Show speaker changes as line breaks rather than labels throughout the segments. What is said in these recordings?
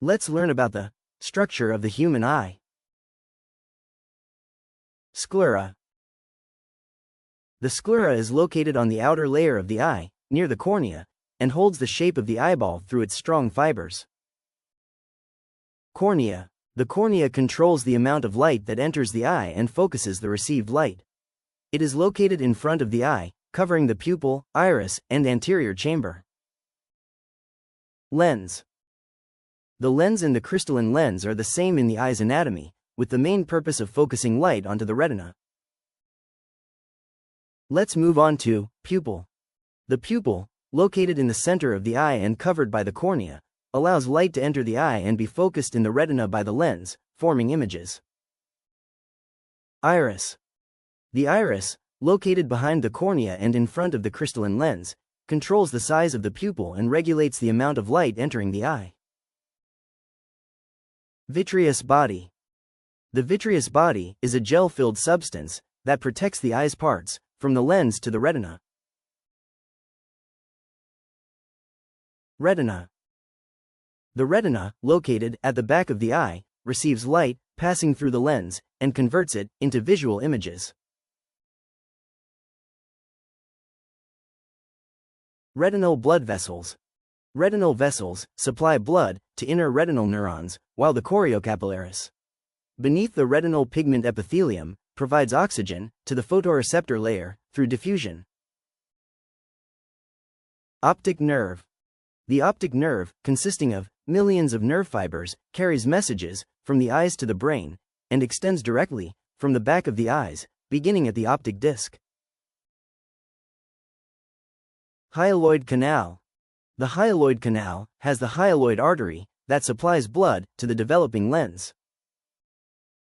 Let's learn about the structure of the human eye. Sclera. The sclera is located on the outer layer of the eye, near the cornea, and holds the shape of the eyeball through its strong fibers. Cornea. The cornea controls the amount of light that enters the eye and focuses the received light. It is located in front of the eye, covering the pupil, iris, and anterior chamber. Lens. The lens and the crystalline lens are the same in the eye's anatomy, with the main purpose of focusing light onto the retina. Let's move on to pupil. The pupil, located in the center of the eye and covered by the cornea, allows light to enter the eye and be focused in the retina by the lens, forming images. Iris. The iris, located behind the cornea and in front of the crystalline lens, controls the size of the pupil and regulates the amount of light entering the eye. Vitreous body. The vitreous body is a gel-filled substance that protects the eye's parts, from the lens to the retina. Retina. The retina, located at the back of the eye, receives light, passing through the lens, and converts it into visual images. Retinal blood vessels. Retinal vessels supply blood to inner retinal neurons, while the choriocapillaris, beneath the retinal pigment epithelium, provides oxygen to the photoreceptor layer through diffusion. Optic nerve. The optic nerve, consisting of millions of nerve fibers, carries messages from the eyes to the brain and extends directly from the back of the eyes, beginning at the optic disc. Hyaloid canal. The hyaloid canal has the hyaloid artery that supplies blood to the developing lens.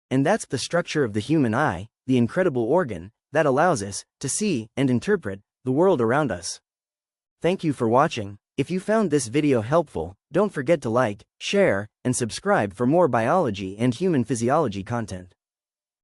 And that's the structure of the human eye, the incredible organ that allows us to see and interpret the world around us. Thank you for watching. If you found this video helpful, don't forget to like, share, and subscribe for more biology and human physiology content.